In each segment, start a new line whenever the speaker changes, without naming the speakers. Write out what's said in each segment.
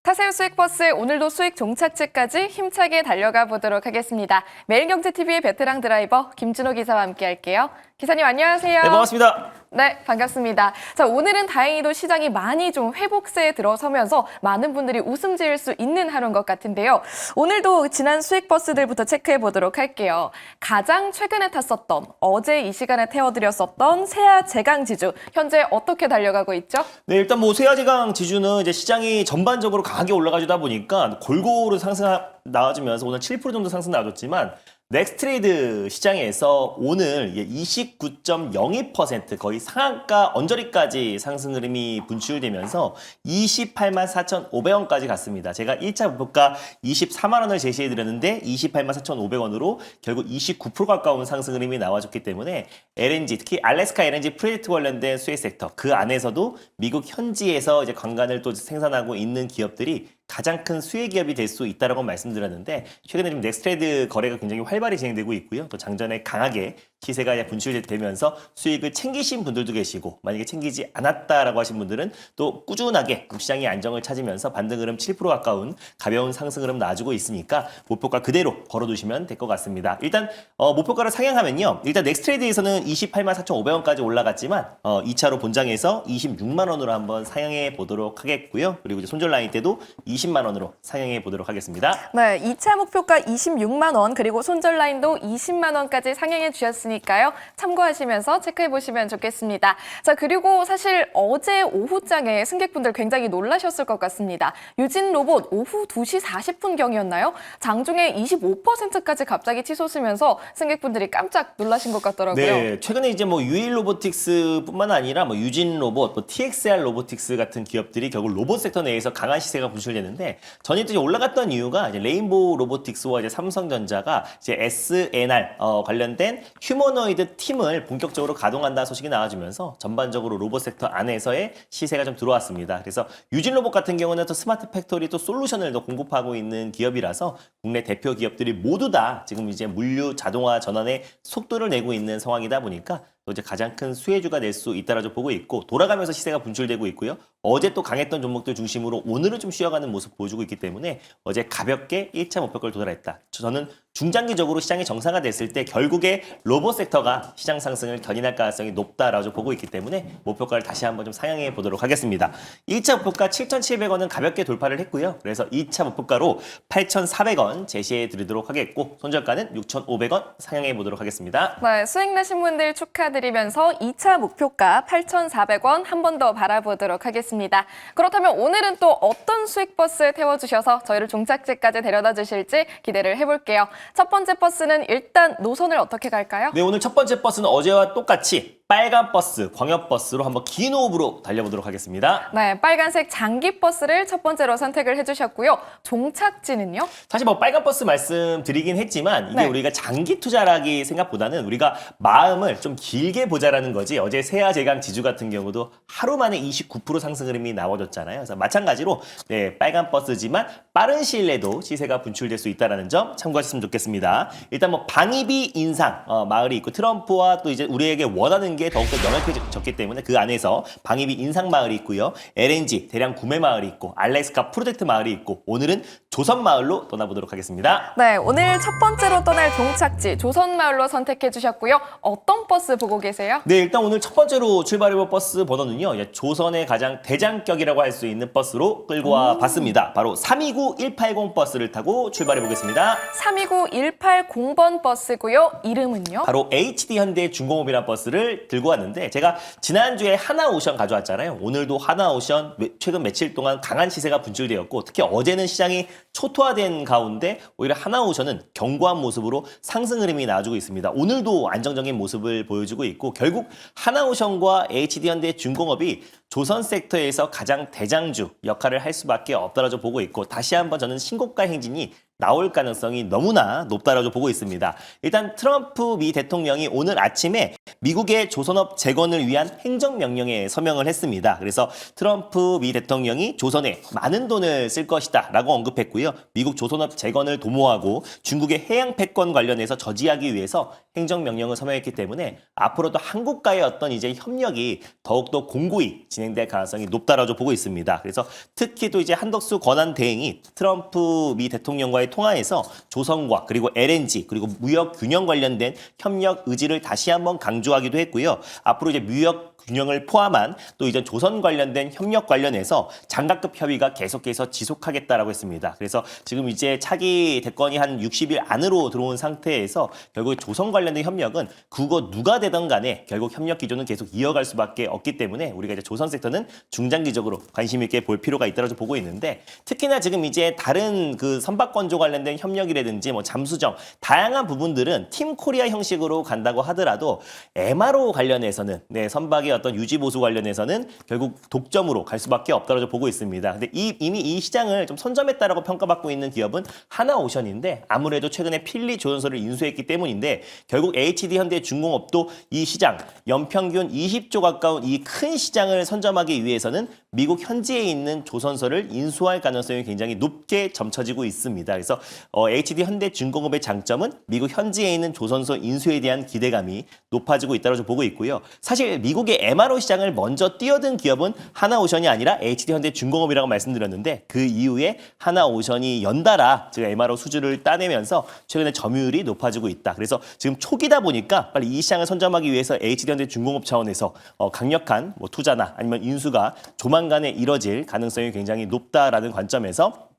타세요 수익버스 오늘도 수익 종착지까지 힘차게 달려가 보도록 하겠습니다. 매일경제TV의 베테랑 드라이버 김준호 기사와 함께 할게요. 기사님 안녕하세요.
네, 반갑습니다.
네, 반갑습니다. 자, 오늘은 다행히도 시장이 많이 좀 회복세에 들어서면서 많은 분들이 웃음 지을 수 있는 하루인 것 같은데요. 오늘도 지난 수익버스들부터 체크해 보도록 할게요. 가장 최근에 탔었던, 어제 이 시간에 태워드렸었던 세아 제강지주, 현재 어떻게 달려가고 있죠?
네, 일단 뭐 세아제강 지주는 이제 시장이 전반적으로 강하게 올라가주다 보니까 골고루 상승 나와주면서 오늘 7% 정도 상승 나와줬지만 넥스트레이드 시장에서 오늘 29.02% 거의 상한가 언저리까지 상승 흐름이 분출되면서 28만 4,500원까지 갔습니다. 제가 1차 목표가 24만 원을 제시해드렸는데 28만 4,500원으로 결국 29% 가까운 상승 흐름이 나와줬기 때문에 LNG, 특히 알래스카 LNG 프로젝트 관련된 수혜 섹터 그 안에서도 미국 현지에서 이제 관광을 또 생산하고 있는 기업들이 가장 큰 수혜 기업이 될 수 있다라고 말씀드렸는데 최근에 좀 넥스트레이드 거래가 굉장히 활발히 진행되고 있고요. 또 장전에 강하게 시세가 분출되면서 수익을 챙기신 분들도 계시고 만약에 챙기지 않았다라고 하신 분들은 또 꾸준하게 시장이 안정을 찾으면서 반등 흐름 7% 가까운 가벼운 상승 흐름 나와주고 있으니까 목표가 그대로 걸어두시면 될 것 같습니다. 일단 목표가를 상향하면요. 일단 넥스트레이드에서는 28만 4,500원까지 올라갔지만 2차로 본장에서 26만 원으로 한번 상향해 보도록 하겠고요. 그리고 이제 손절 라인 때도 20만 원으로 상향해 보도록 하겠습니다.
네, 2차 목표가 26만 원 그리고 손절 라인도 20만 원까지 상향해 주셨으니까요. 참고하시면서 체크해 보시면 좋겠습니다. 자, 그리고 사실 어제 오후장에 승객분들 굉장히 놀라셨을 것 같습니다. 유진 로봇 오후 2시 40분경이었나요? 장중에 25%까지 갑자기 치솟으면서 승객분들이 깜짝 놀라신 것 같더라고요.
네, 최근에 이제 뭐 유일 로보틱스뿐만 아니라 뭐 유진 로봇, 뭐 TXR 로보틱스 같은 기업들이 결국 로봇 섹터 내에서 강한 시세가 분출되는데 전일 또 올라갔던 이유가 이제 레인보우 로보틱스와 이제 삼성전자가 이제 SNR 관련된 휴머노이드 팀을 본격적으로 가동한다는 소식이 나와주면서 전반적으로 로봇 섹터 안에서의 시세가 좀 들어왔습니다. 그래서 유진 로봇 같은 경우는 또 스마트 팩토리 또 솔루션을 더 공급하고 있는 기업이라서 국내 대표 기업들이 모두 다 지금 이제 물류 자동화 전환에 속도를 내고 있는 상황이다 보니까 또 이제 가장 큰 수혜주가 될 수 있다라고 보고 있고 돌아가면서 시세가 분출되고 있고요. 어제 또 강했던 종목들 중심으로 오늘은 좀 쉬어가는 모습 보여주고 있기 때문에 어제 가볍게 1차 목표가를 도달했다. 저는 중장기적으로 시장이 정상화됐을 때 결국에 로봇 섹터가 시장 상승을 견인할 가능성이 높다라고 보고 있기 때문에 목표가를 다시 한번 좀 상향해 보도록 하겠습니다. 1차 목표가 7,700원은 가볍게 돌파를 했고요. 그래서 2차 목표가로 8,400원 제시해 드리도록 하겠고 손절가는 6,500원 상향해 보도록 하겠습니다.
네, 수익 나신 분들 축하드리면서 2차 목표가 8,400원 한 번 더 바라보도록 하겠습니다. 그렇다면 오늘은 또 어떤 수익 버스에 태워주셔서 저희를 종착지까지 데려다 주실지 기대를 해볼게요. 첫 번째 버스는 일단 노선을 어떻게 갈까요?
네, 오늘 첫 번째 버스는 어제와 똑같이 빨간 버스, 광역 버스로 한번 긴 호흡으로 달려보도록 하겠습니다.
네, 빨간색 장기 버스를 첫 번째로 선택을 해주셨고요. 종착지는요?
사실 뭐 빨간 버스 말씀드리긴 했지만 이게
네.
우리가 장기 투자라기 생각보다는 우리가 마음을 좀 길게 보자라는 거지. 어제 세아제강 지주 같은 경우도 하루 만에 29% 상승 흐름이 나와줬잖아요. 그래서 마찬가지로 네, 빨간 버스지만 빠른 시일 내도 시세가 분출될 수 있다는 점 참고하셨으면 좋겠습니다. 일단 뭐 방위비 인상 마을이 있고 트럼프와 또 이제 우리에게 원하는 게 더욱더 명확해졌기 때문에 그 안에서 방위비 인상 마을이 있고요. LNG 대량 구매 마을이 있고 알래스카 프로젝트 마을이 있고 오늘은 조선 마을로 떠나보도록 하겠습니다.
네, 오늘 첫 번째로 떠날 종착지 조선마을로 선택해 주셨고요. 어떤 버스 보고 계세요?
네, 일단 오늘 첫 번째로 출발해볼 버스 번호는요. 조선의 가장 대장격이라고 할 수 있는 버스로 끌고 와 봤습니다. 바로 329180 버스를 타고 출발해 보겠습니다.
329180번 버스고요. 이름은요?
바로 HD 현대 중공업이라는 버스를 들고 왔는데 제가 지난주에 하나오션 가져왔잖아요. 오늘도 하나오션 최근 며칠 동안 강한 시세가 분출되었고 특히 어제는 시장이 초토화된 가운데 오히려 하나오션은 견고한 모습으로 상승 흐름이 나와주고 있습니다. 오늘도 안정적인 모습을 보여주고 있고 결국 하나오션과 HD현대 중공업이 조선 섹터에서 가장 대장주 역할을 할 수밖에 없다라고 보고 있고 다시 한번 저는 신고가 행진이 나올 가능성이 너무나 높다라고 보고 있습니다. 일단 트럼프 미 대통령이 오늘 아침에 미국의 조선업 재건을 위한 행정명령에 서명을 했습니다. 그래서 트럼프 미 대통령이 조선에 많은 돈을 쓸 것이다 라고 언급했고요. 미국 조선업 재건을 도모하고 중국의 해양 패권 관련해서 저지하기 위해서 행정명령을 서명했기 때문에 앞으로도 한국과의 어떤 이제 협력이 더욱더 공고히 진행될 가능성이 높다라고 보고 있습니다. 그래서 특히 또 이제 한덕수 권한 대행이 트럼프 미 대통령과의 통화에서 조선과 그리고 LNG 그리고 무역 균형 관련된 협력 의지를 다시 한번 강조하기도 했고요. 앞으로 이제 무역 균형을 포함한 또 이제 조선 관련된 협력 관련해서 장갑급 협의가 계속해서 지속하겠다라고 했습니다. 그래서 지금 이제 차기 대권이 한 60일 안으로 들어온 상태에서 결국 조선 관련된 협력은 그거 누가 되던 간에 결국 협력 기조는 계속 이어갈 수밖에 없기 때문에 우리가 이제 조선 섹터는 중장기적으로 관심 있게 볼 필요가 있다고 보고 있는데 특히나 지금 이제 다른 그 선박건조 관련된 협력이라든지 뭐 잠수정 다양한 부분들은 팀 코리아 형식으로 간다고 하더라도 MRO 관련해서는 선박의 어떤 유지 보수 관련해서는 결국 독점으로 갈 수밖에 없다고 보고 있습니다. 근데 이미 이 시장을 좀 선점했다라고 평가받고 있는 기업은 하나오션인데 아무래도 최근에 필리 조선소를 인수했기 때문인데 결국 HD 현대중공업도 이 시장 연평균 20조 가까운 이 큰 시장을 선점하기 위해서는 미국 현지에 있는 조선소를 인수할 가능성이 굉장히 높게 점쳐지고 있습니다. 그래서 HD 현대중공업의 장점은 미국 현지에 있는 조선소 인수에 대한 기대감이 높아지고 있다고 보고 있고요. 사실 미국의 MRO 시장을 먼저 뛰어든 기업은 하나오션이 아니라 HD 현대중공업이라고 말씀드렸는데 그 이후에 하나오션이 연달아 지금 MRO 수주를 따내면서 최근에 점유율이 높아지고 있다. 그래서 지금 초기다 보니까 빨리 이 시장을 선점하기 위해서 HD 현대중공업 차원에서 강력한 뭐 투자나 아니면 인수가 조만간에 이뤄질 가능성이 굉장히 높다라는 관점에서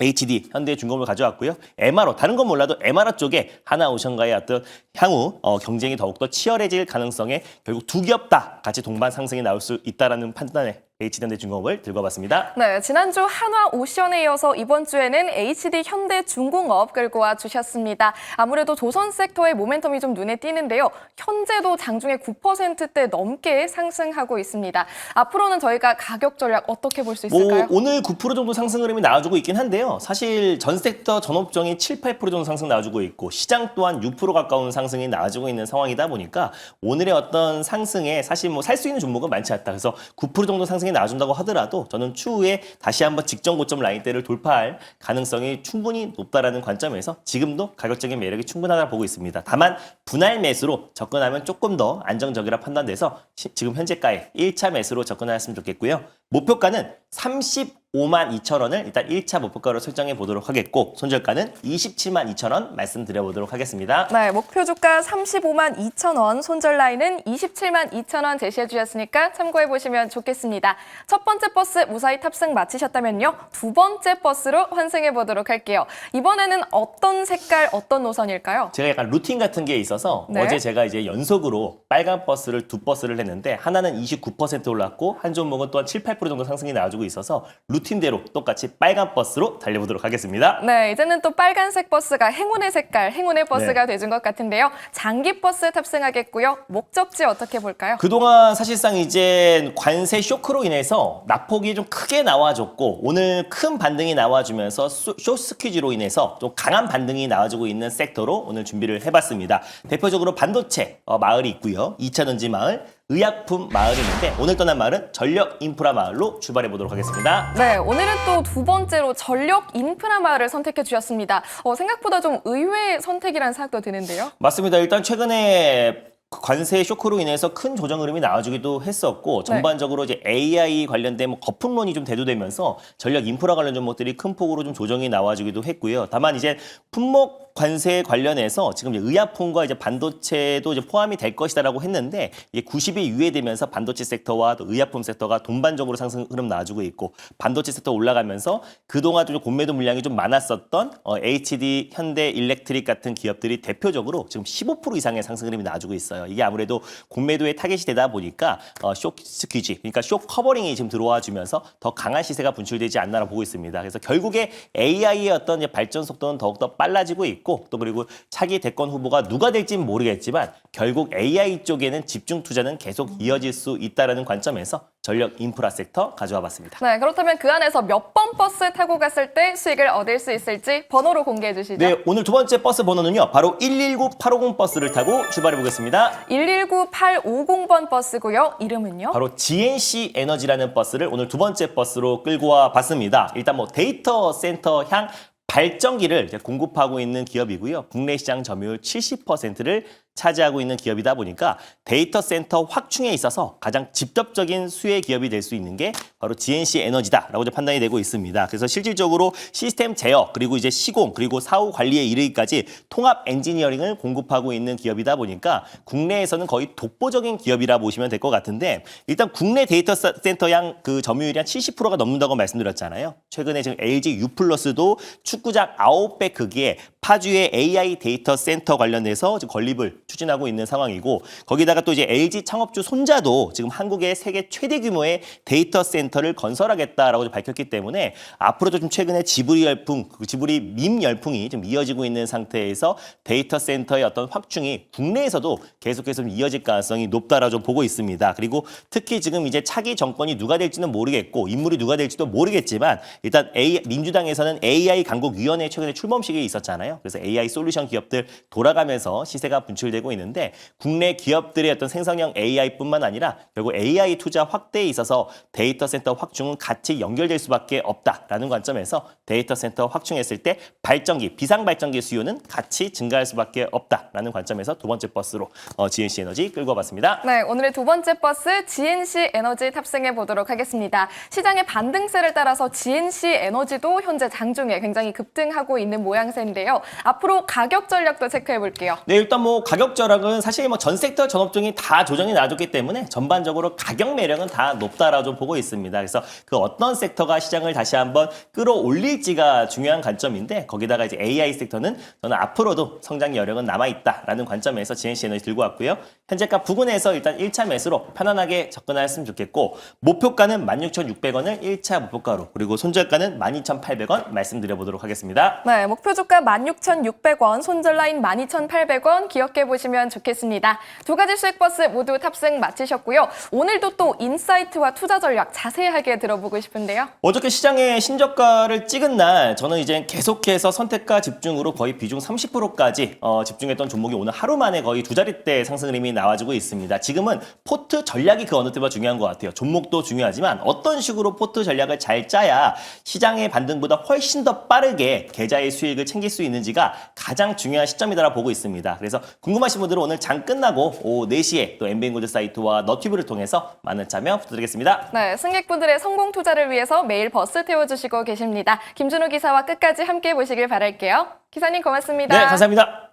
HD 현대중공업을 가져왔고요. MRO 다른 건 몰라도 MRO 쪽에 하나오션과의 어떤 향후 경쟁이 더욱더 치열해질 가능성에 결국 두 기업 다 같이 동반 상승이 나올 수 있다라는 판단에 HD 현대중공업을 들고 와봤습니다.
네, 지난주 한화오션에 이어서 이번 주에는 HD 현대중공업 끌고 와 주셨습니다. 아무래도 조선 섹터의 모멘텀이 좀 눈에 띄는데요. 현재도 장중에 9%대 넘게 상승하고 있습니다. 앞으로는 저희가 가격 전략 어떻게 볼 수 있을까요?
오늘 9% 정도 상승 흐름이 나와주고 있긴 한데요. 사실 전 섹터 전 업종이 7, 8% 정도 상승 나와주고 있고 시장 또한 6% 가까운 상승이 나와주고 있는 상황이다 보니까 오늘의 어떤 상승에 사실 뭐 살 수 있는 종목은 많지 않다. 그래서 9% 정도 상승이 나와준다고 하더라도 저는 추후에 다시 한번 직전 고점 라인대를 돌파할 가능성이 충분히 높다라는 관점에서 지금도 가격적인 매력이 충분하다고 보고 있습니다. 다만 분할 매수로 접근하면 조금 더 안정적이라 판단돼서 지금 현재가에 1차 매수로 접근하셨으면 좋겠고요. 목표가는 35만 2천 원을 일단 1차 목표가로 설정해 보도록 하겠고 손절가는 27만 2천 원 말씀드려 보도록 하겠습니다.
네, 목표 주가 35만 2천 원, 손절 라인은 27만 2천 원 제시해 주셨으니까 참고해 보시면 좋겠습니다. 첫 번째 버스 무사히 탑승 마치셨다면요. 두 번째 버스로 환승해 보도록 할게요. 이번에는 어떤 색깔, 어떤 노선일까요?
제가 약간 루틴 같은 게 있어서
네.
어제 제가 이제 연속으로 빨간 버스를 두 버스를 했는데 하나는 29% 올랐고 한 종목은 또한 7, 8% 정도 상승이 나와주고 있어서 루틴대로 똑같이 빨간 버스로 달려보도록 하겠습니다.
네, 이제는 또 빨간색 버스가 행운의 색깔, 행운의 버스가 돼준 것 같은데요. 장기 버스 탑승하겠고요. 목적지 어떻게 볼까요?
그동안 사실상 이제 관세 쇼크로 인해서 낙폭이 좀 크게 나와줬고 오늘 큰 반등이 나와주면서 쇼스 퀴즈로 인해서 좀 강한 반등이 나와주고 있는 섹터로 오늘 준비를 해봤습니다. 대표적으로 반도체 마을이 있고요. 2차전지 마을, 의약품 마을이 있는데 오늘 떠난 마을은 전력 인프라 마을로 출발해 보도록 하겠습니다.
네, 오늘은 또 두 번째로 전력 인프라 마을을 선택해 주셨습니다. 생각보다 좀 의외의 선택이라는 생각도 드는데요.
맞습니다. 일단 최근에 관세 쇼크로 인해서 큰 조정 흐름이 나와주기도 했었고 전반적으로 이제 AI 관련된 뭐 거품론이 좀 대두되면서 전력 인프라 관련 종목들이 큰 폭으로 좀 조정이 나와주기도 했고요. 다만 이제 품목 관세 관련해서 지금 이제 의약품과 이제 반도체도 이제 포함이 될 것이다라고 했는데 이게 90이 유예되면서 반도체 섹터와 또 의약품 섹터가 동반적으로 상승 흐름 나와주고 있고 반도체 섹터 올라가면서 그동안 좀 공매도 물량이 좀 많았었던 HD, 현대, 일렉트릭 같은 기업들이 대표적으로 지금 15% 이상의 상승 흐름이 나와주고 있어요. 이게 아무래도 공매도의 타겟이 되다 보니까 쇼 스퀴지, 그러니까 쇼 커버링이 지금 들어와 주면서 더 강한 시세가 분출되지 않나라 보고 있습니다. 그래서 결국에 AI의 어떤 이제 발전 속도는 더욱더 빨라지고 있고 또 그리고 차기 대권 후보가 누가 될지는 모르겠지만 결국 AI 쪽에는 집중 투자는 계속 이어질 수 있다라는 관점에서 전력 인프라 섹터 가져와 봤습니다.
네, 그렇다면 그 안에서 몇 번 버스 타고 갔을 때 수익을 얻을 수 있을지 번호로 공개해 주시죠.
네, 오늘 두 번째 버스 번호는요. 바로 119850 버스를 타고 출발해 보겠습니다.
119850번 버스고요. 이름은요?
바로 GNC 에너지라는 버스를 오늘 두 번째 버스로 끌고 와 봤습니다. 일단 뭐 데이터 센터 향 발전기를 이제 공급하고 있는 기업이고요. 국내 시장 점유율 70%를 차지하고 있는 기업이다 보니까 데이터 센터 확충에 있어서 가장 직접적인 수혜 기업이 될 수 있는 게 바로 GNC 에너지다라고 이제 판단이 되고 있습니다. 그래서 실질적으로 시스템 제어 그리고 이제 시공 그리고 사후 관리에 이르기까지 통합 엔지니어링을 공급하고 있는 기업이다 보니까 국내에서는 거의 독보적인 기업이라 보시면 될 것 같은데 일단 국내 데이터 센터양 그 점유율이 한 70%가 넘는다고 말씀드렸잖아요. 최근에 지금 LG U+도 축구장 9배 크기의 파주의 AI 데이터 센터 관련해서 지금 건립을 추진하고 있는 상황이고 거기다가 또 이제 LG 창업주 손자도 지금 한국의 세계 최대 규모의 데이터 센터를 건설하겠다라고 밝혔기 때문에 앞으로도 좀 최근에 지브리 열풍, 지브리 밈 열풍이 좀 이어지고 있는 상태에서 데이터 센터의 어떤 확충이 국내에서도 계속해서 좀 이어질 가능성이 높다라고 좀 보고 있습니다. 그리고 특히 지금 이제 차기 정권이 누가 될지는 모르겠고 인물이 누가 될지도 모르겠지만 일단 민주당에서는 AI 강국위원회 최근에 출범식이 있었잖아요. 그래서 AI 솔루션 기업들 돌아가면서 시세가 분출되고 있는데 국내 기업들의 어떤 생성형 AI뿐만 아니라 결국 AI 투자 확대에 있어서 데이터 센터 확충은 같이 연결될 수밖에 없다라는 관점에서 데이터 센터 확충했을 때 발전기, 비상 발전기 수요는 같이 증가할 수밖에 없다라는 관점에서 두 번째 버스로 GNC 에너지 끌고 와봤습니다.
네, 오늘의 두 번째 버스 GNC 에너지 탑승해 보도록 하겠습니다. 시장의 반등세를 따라서 GNC 에너지도 현재 장중에 굉장히 급등하고 있는 모양새인데요. 앞으로 가격 전략도 체크해 볼게요.
네, 일단 뭐 가격 절약은 사실 뭐 전 섹터 전 업종이 다 조정이 나왔기 때문에 전반적으로 가격 매력은 다 높다라고 좀 보고 있습니다. 그래서 그 어떤 섹터가 시장을 다시 한번 끌어올릴지가 중요한 관점인데 거기다가 이제 AI 섹터는 저는 앞으로도 성장 여력은 남아있다라는 관점에서 GNC 에너지 들고 왔고요. 현재가 부근에서 일단 1차 매수로 편안하게 접근하였으면 좋겠고 목표가는 16,600원을 1차 목표가로 그리고 손절가는 12,800원 말씀드려보도록 하겠습니다.
네, 목표 주가 16,600원, 손절 라인 12,800원 기억해 보시면 좋겠습니다. 두 가지 수익 버스 모두 탑승 마치셨고요. 오늘도 또 인사이트와 투자 전략 자세하게 들어보고 싶은데요.
어저께 시장에 신저가를 찍은 날 저는 이제 계속해서 선택과 집중으로 거의 비중 30%까지 집중했던 종목이 오늘 하루 만에 거의 두 자릿대 상승 흐름이 나와주고 있습니다. 지금은 포트 전략이 그 어느 때보다 중요한 것 같아요. 종목도 중요하지만 어떤 식으로 포트 전략을 잘 짜야 시장의 반등보다 훨씬 더 빠르게 계좌의 수익을 챙길 수 있는지가 가장 중요한 시점이다라고 보고 있습니다. 그래서 궁금하신 분들은 오늘 장 끝나고 오후 4시에 또 엠비엔골드 사이트와 너튜브를 통해서 많은 참여 부탁드리겠습니다.
네, 승객분들의 성공 투자를 위해서 매일 버스 태워주시고 계십니다. 김준호 기사와 끝까지 함께 보시길 바랄게요. 기사님 고맙습니다.
네, 감사합니다.